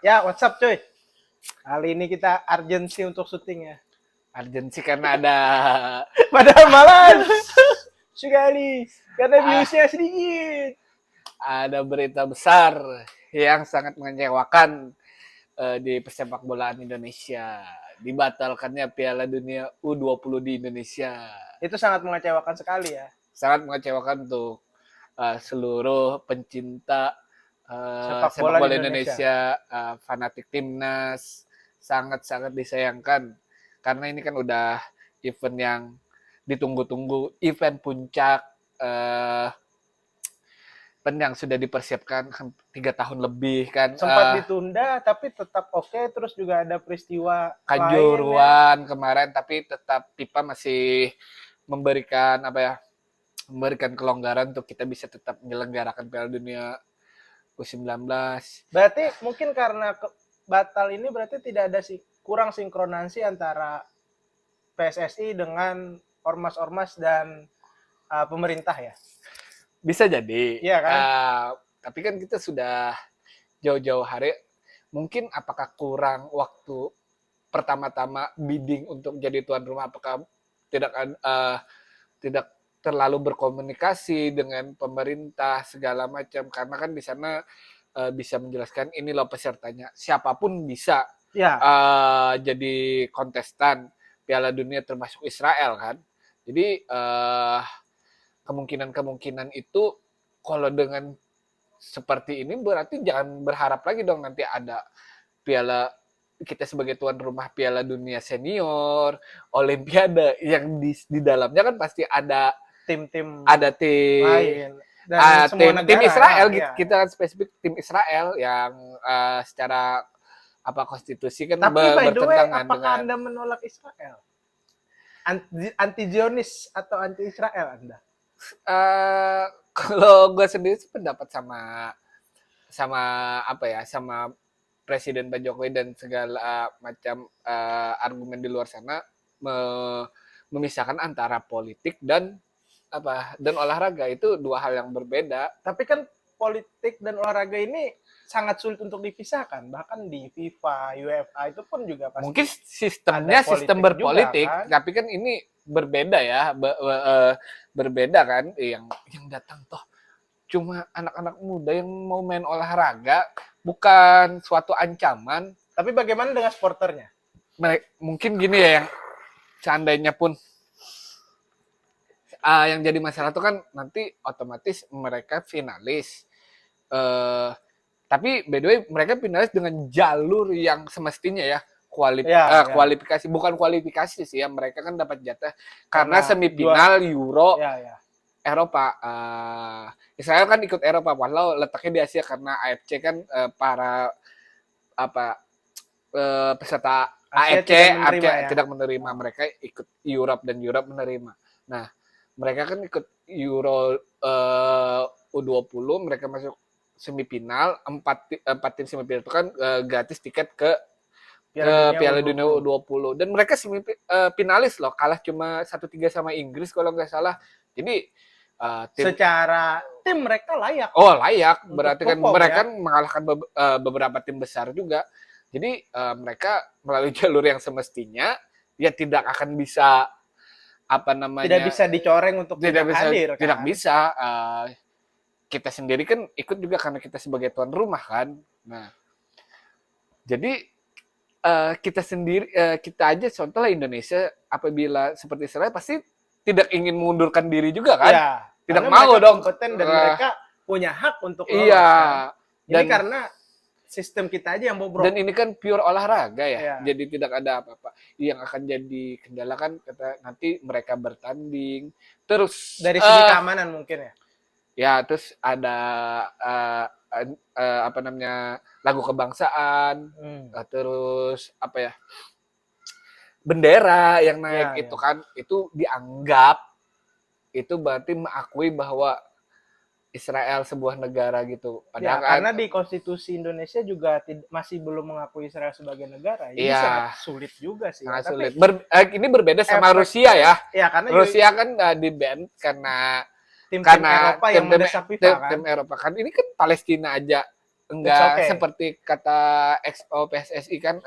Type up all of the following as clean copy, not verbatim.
Ya, WhatsApp cuy. Kali ini kita urgensi untuk syuting ya. Urgensi karena ada Padahal malas sekali karena viewsnya sedikit. ada berita besar yang sangat mengecewakan di persepak bolaan Indonesia. Dibatalkannya Piala Dunia U20 di Indonesia. Itu sangat mengecewakan sekali ya. Sangat mengecewakan untuk seluruh pencinta Sepak sepak bola bola di Indonesia. Indonesia, fanatik timnas, sangat-sangat disayangkan karena ini kan udah event yang ditunggu-tunggu, event puncak, event yang sudah dipersiapkan 3 tahun lebih kan. Sempat ditunda tapi tetap oke. Terus juga ada peristiwa lain ya. Kanjuruhan kemarin, tapi tetap FIFA masih memberikan memberikan kelonggaran untuk kita bisa tetap menyelenggarakan Piala Dunia U19. Berarti mungkin karena batal ini berarti tidak ada kurang sinkronasi antara PSSI dengan ormas-ormas dan pemerintah ya. Bisa jadi. Iya kan? Tapi kan kita sudah jauh-jauh hari. Mungkin apakah kurang waktu pertama-tama bidding untuk jadi tuan rumah? Apakah tidak terlalu berkomunikasi dengan pemerintah segala macam? Karena kan di sana bisa menjelaskan ini loh pesertanya. Siapapun bisa jadi kontestan Piala Dunia termasuk Israel kan. Jadi kemungkinan itu kalau dengan seperti ini berarti jangan berharap lagi dong nanti ada Piala kita sebagai tuan rumah Piala Dunia Senior, Olimpiade yang di dalamnya kan pasti ada tim-tim lain dan semua tim Israel ya. Kita kan spesifik tim Israel yang secara konstitusi kan tapi by the way, bertentangan apakah dengan Anda menolak Israel? Anti Zionis atau anti Israel Anda? Kalau gue sendiri pendapat sama Presiden Pak Jokowi dan segala macam argumen di luar sana memisahkan antara politik dan olahraga. Itu dua hal yang berbeda. Tapi kan politik dan olahraga ini sangat sulit untuk dipisahkan. Bahkan di FIFA, UEFA itu pun juga pasti mungkin sistemnya sistem berpolitik juga, kan? Tapi kan ini berbeda ya, berbeda kan. Yang datang toh cuma anak-anak muda yang mau main olahraga, bukan suatu ancaman. Tapi bagaimana dengan supporternya? Mungkin gini ya, yang seandainya pun yang jadi masalah itu kan nanti otomatis mereka finalis. Tapi by the way mereka finalis dengan jalur yang semestinya ya, kualifikasi, bukan kualifikasi sih ya, mereka kan dapat jatah karena semifinal Euro. Eropa. Israel kan ikut Eropa, walau letaknya di Asia karena AFC kan para peserta AFC tidak menerima, mereka ikut Europe dan Europe menerima. Nah, mereka kan ikut Euro U20, mereka masuk semifinal, 4 tim semifinal itu kan gratis tiket ke Piala Dunia U20, dan mereka finalis loh, kalah cuma 1-3 sama Inggris kalau nggak salah. Jadi secara tim mereka layak. Oh, layak. Berarti kan mereka mengalahkan beberapa tim besar juga. Jadi mereka melalui jalur yang semestinya ya tidak akan bisa tidak bisa dicoreng untuk tidak hadir kan? Tidak bisa. Kita sendiri kan ikut juga karena kita sebagai tuan rumah kan. Nah, jadi kita sendiri, kita aja contohnya Indonesia apabila seperti Israel pasti tidak ingin mengundurkan diri juga kan? Ya, tidak mau dong. Kompeten dan mereka punya hak untuk lolos. Iya. Kan? Jadi karena sistem kita aja yang bobrok. Dan ini kan pure olahraga ya. Jadi tidak ada apa-apa. Yang akan jadi kendala kan nanti mereka bertanding. Terus dari segi keamanan mungkin ya. Ya, terus ada lagu kebangsaan, terus bendera yang naik itu kan, itu dianggap itu berarti mengakui bahwa Israel sebuah negara gitu. Padahal karena di konstitusi Indonesia juga masih belum mengakui Israel sebagai negara. Ini sangat sulit juga sih. Sangat sulit. Ini berbeda sama Rusia ya. Karena Rusia kan di-ban karena tim Eropa yang mendesak FIFA kan. Tim Eropa kan ini kan Palestina aja enggak seperti kata XO PSSI kan,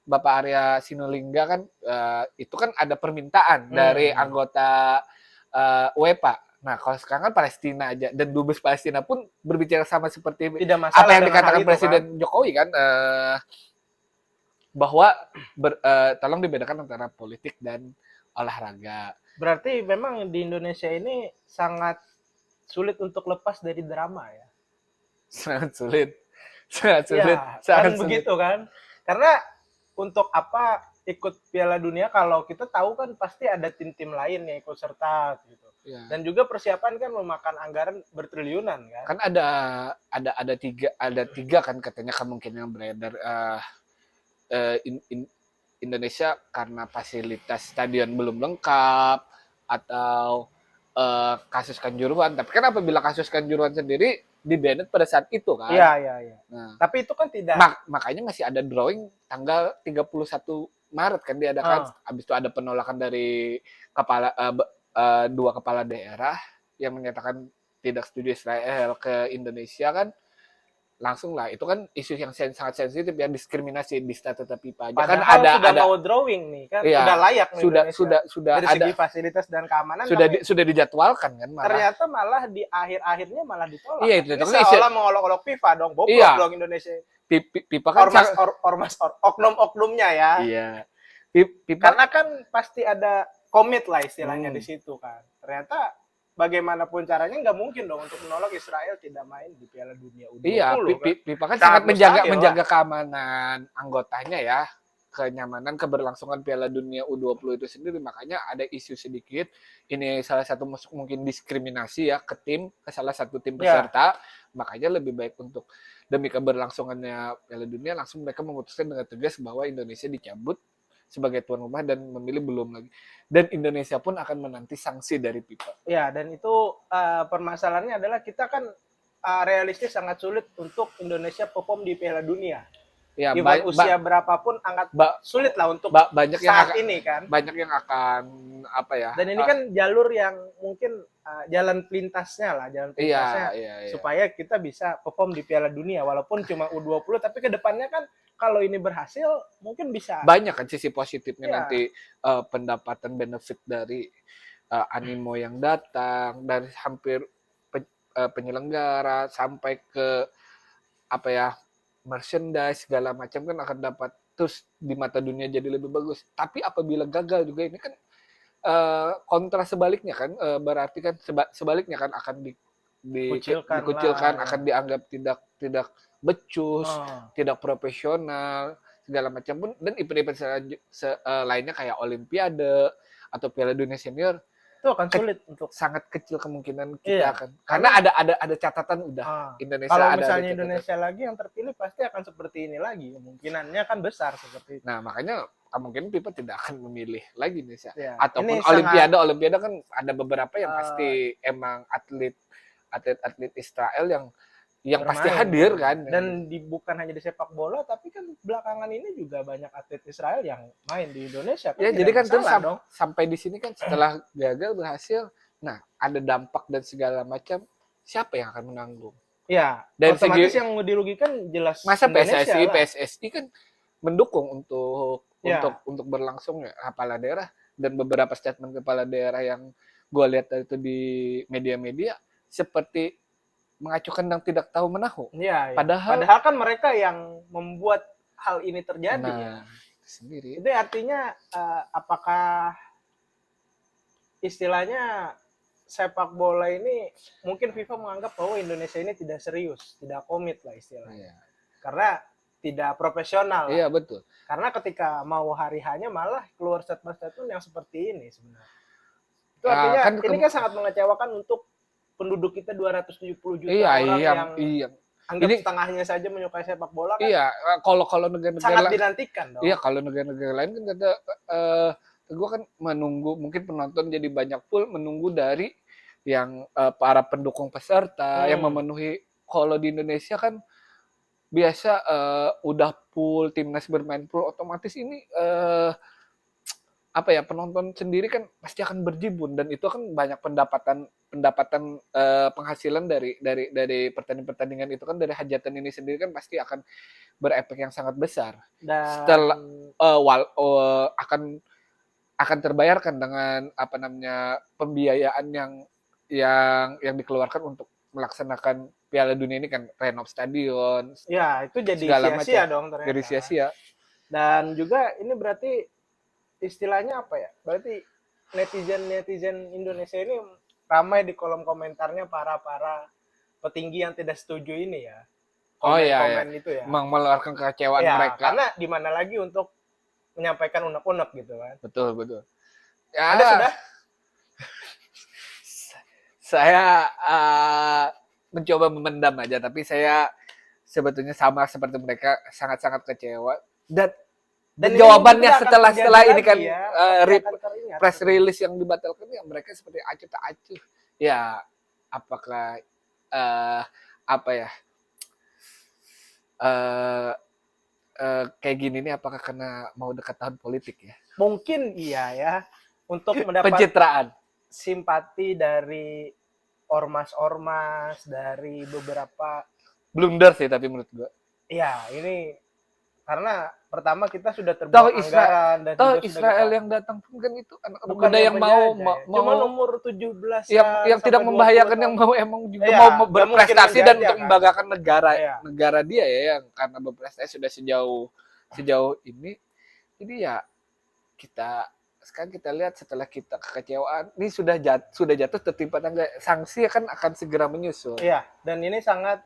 Bapak Arya Sinulinga kan, itu kan ada permintaan dari anggota UEFA. Nah, kalau sekarang kan Palestina aja, dan dubes Palestina pun berbicara sama seperti apa yang dikatakan Presiden Jokowi kan, bahwa tolong dibedakan antara politik dan olahraga. Berarti memang di Indonesia ini sangat sulit untuk lepas dari drama ya? Sangat sulit. Ya, sangat sulit. Begitu kan? Karena untuk apa ikut Piala Dunia kalau kita tahu kan pasti ada tim-tim lain yang ikut serta gitu. Ya. Dan juga persiapan kan memakan anggaran bertriliunan kan. Kan ada tiga kan katanya kemungkinan beredar, Indonesia karena fasilitas stadion belum lengkap atau kasus Kanjuruhan. Tapi kan apabila kasus Kanjuruhan sendiri di-banned pada saat itu kan. Iya. Nah, tapi itu kan tidak. Makanya masih ada drawing tanggal 31 Maret kan diadakan. Habis itu ada penolakan dari dua kepala daerah yang menyatakan tidak setuju Israel ke Indonesia kan. Langsung lah, itu kan isu yang sangat sensitif ya, diskriminasi di statuta FIFA. Padahal kan sudah mau drawing nih kan, iya, sudah layak nih sudah dari segi fasilitas dan keamanan sudah dijadwalkan kan malah. Ternyata malah di akhirnya malah ditolak. Iya, itu seolah mengolok-olok FIFA dong, bobrok dong Indonesia. FIFA kan ormas oknum-oknumnya ya. Iya. Karena kan pasti ada komit lah istilahnya di situ kan. Ternyata bagaimanapun caranya nggak mungkin dong untuk menolak Israel tidak main di Piala Dunia U20. Iya, FIFA kan sangat menjaga keamanan anggotanya ya, kenyamanan, keberlangsungan Piala Dunia U20 itu sendiri. Makanya ada isu sedikit, ini salah satu mungkin diskriminasi ya ke salah satu tim peserta. Makanya lebih baik untuk demi keberlangsungannya Piala Dunia langsung mereka memutuskan dengan tegas bahwa Indonesia dicabut sebagai tuan rumah dan memilih belum lagi. Dan Indonesia pun akan menanti sanksi dari FIFA. Ya, dan itu permasalahannya adalah kita kan realistis sangat sulit untuk Indonesia perform di Piala Dunia. Ya, usia berapapun sulit lah untuk banyak saat ini kan. Banyak yang akan apa ya. Dan ini kan jalur yang mungkin jalan pintasnya iya. Supaya kita bisa perform di Piala Dunia walaupun cuma U20 tapi ke depannya kan kalau ini berhasil mungkin bisa banyak kan sisi positifnya nanti, pendapatan benefit dari animo yang datang dari hampir penyelenggara sampai ke apa ya, merchandise segala macam kan akan dapat terus di mata dunia jadi lebih bagus. Tapi apabila gagal juga ini kan kontra sebaliknya kan, berarti kan sebaliknya kan akan dikucilkan, akan dianggap tidak becus, tidak profesional segala macam pun. Dan event-event lainnya kayak Olimpiade atau Piala Dunia Senior itu akan sulit untuk sangat kecil kemungkinan kita akan karena ada catatan udah Indonesia. Kalau misalnya Indonesia lagi yang terpilih pasti akan seperti ini lagi, kemungkinannya kan besar seperti itu. Nah makanya mungkin FIFA tidak akan memilih lagi Indonesia ataupun Olimpiade kan ada beberapa yang pasti emang atlet Israel yang pasti hadir kan. Dan bukan hanya di sepak bola tapi kan belakangan ini juga banyak atlet Israel yang main di Indonesia kan. Ya jadi kan terus sampai di sini kan setelah gagal berhasil, nah ada dampak dan segala macam, siapa yang akan menanggung? Ya, dan otomatis yang dirugikan jelas masa PSSI kan mendukung untuk berlangsungnya kepala daerah, dan beberapa statement kepala daerah yang gue lihat itu di media-media seperti mengacukan dan tidak tahu menahu. Ya. Padahal kan mereka yang membuat hal ini terjadi. Sendiri. Itu artinya apakah istilahnya sepak bola ini mungkin FIFA menganggap bahwa Indonesia ini tidak serius, tidak komit lah istilahnya. Karena tidak profesional. Iya, betul. Karena ketika mau hari hanya malah keluar statement-statement yang seperti ini sebenarnya. Itu artinya ini kan sangat mengecewakan untuk penduduk kita 270 juta orang yang anggap setengahnya saja menyukai sepak bola kan. Iya, kalau negara-negara sangat dinantikan dong. Iya, kalau negara-negara lain kan kata gue kan menunggu, mungkin penonton jadi banyak full menunggu dari yang para pendukung peserta yang memenuhi. Kalau di Indonesia kan biasa udah full timnas bermain full, otomatis ini apa ya, penonton sendiri kan pasti akan berjibun, dan itu kan banyak pendapatan penghasilan dari pertandingan itu kan, dari hajatan ini sendiri kan pasti akan berefek yang sangat besar. Dan Setelah akan terbayarkan dengan apa namanya, pembiayaan yang dikeluarkan untuk melaksanakan Piala Dunia ini kan, renov stadion ya itu jadi segala sia-sia macam, dong ternyata. jadi sia-sia. Dan juga ini berarti istilahnya apa ya? Berarti netizen Indonesia ini ramai di kolom komentarnya para petinggi yang tidak setuju ini ya. Komen itu ya. Mengeluarkan kekecewaan ya, mereka. Karena di mana lagi untuk menyampaikan unek-unek gitu kan. Betul. Ya, Anda sudah? Saya mencoba memendam aja, tapi saya sebetulnya sama seperti mereka, sangat-sangat kecewa. Dan jawabannya setelah ini kan ya, press release yang dibatalkan, ya mereka seperti acuh tak acuh. Ya, apakah kayak gini nih, apakah karena mau dekat tahun politik ya? Mungkin iya ya, untuk mendapat pencitraan, simpati dari ormas-ormas, dari beberapa blunder sih, tapi menurut gua. Iya, ini karena pertama kita sudah terbuang anggaran, dan Israel yang datang pun kan itu anak muda yang mau cuma umur 17 yang tidak membahayakan, yang mau emang juga mau berprestasi dan untuk membanggakan negara dia ya, yang karena berprestasi sudah sejauh ini. Jadi ya sekarang kita lihat, setelah kita kekecewaan ini sudah jatuh tertimpa tangga, sanksi kan akan segera menyusul. Iya, dan ini sangat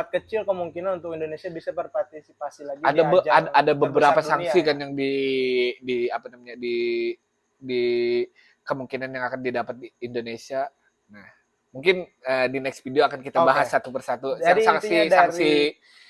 kecil kemungkinan untuk Indonesia bisa berpartisipasi lagi. Ada beberapa sanksi kan yang di kemungkinan yang akan didapat di Indonesia. Nah, mungkin di next video akan kita bahas satu persatu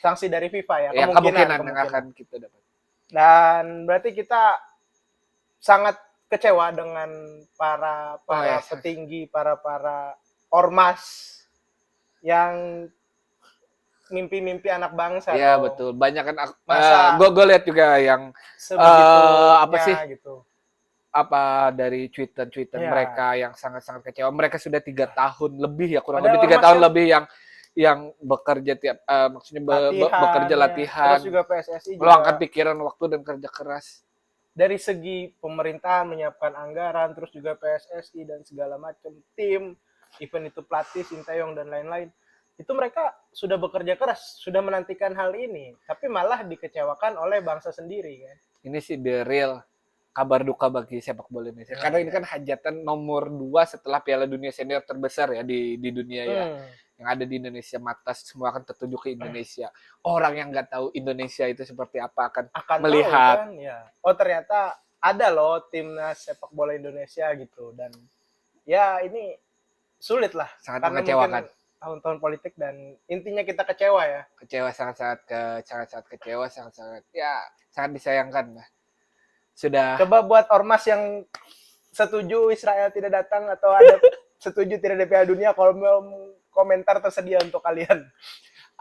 sanksi dari FIFA ya, kemungkinan yang akan kita dapat. Dan berarti kita sangat kecewa dengan para petinggi, para ormas yang mimpi-mimpi anak bangsa. Iya betul, banyak kan. Gue lihat juga yang gitu. Dari tweetan mereka yang sangat-sangat kecewa. Mereka sudah 3 tahun lebih ya, kurang lebih 3 tahun lebih yang bekerja bekerja latihan. Terus juga PSSI meluangkan pikiran, waktu, dan kerja keras. Dari segi pemerintahan menyiapkan anggaran, terus juga PSSI dan segala macam tim, event itu pelatih, Sintayong dan lain-lain. Itu mereka sudah bekerja keras, sudah menantikan hal ini, tapi malah dikecewakan oleh bangsa sendiri kan. Ini sih the real kabar duka bagi sepak bola Indonesia. Karena ini kan hajatan nomor 2 setelah Piala Dunia senior terbesar ya di dunia ya. Yang ada di Indonesia, mata semua akan tertuju ke Indonesia. Orang yang nggak tahu Indonesia itu seperti apa akan melihat. Tahu, kan? Ya. Oh ternyata ada loh timnas sepak bola Indonesia gitu, dan ya ini sulit lah. Sangat mengecewakan. Tahun-tahun politik, dan intinya kita kecewa ya. Sangat kecewa, sangat disayangkan lah. Sudah. Coba buat ormas yang setuju Israel tidak datang atau ada setuju tidak ada Piala Dunia, komentar tersedia untuk kalian.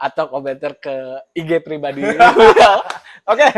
Atau komentar ke IG pribadi. Oke.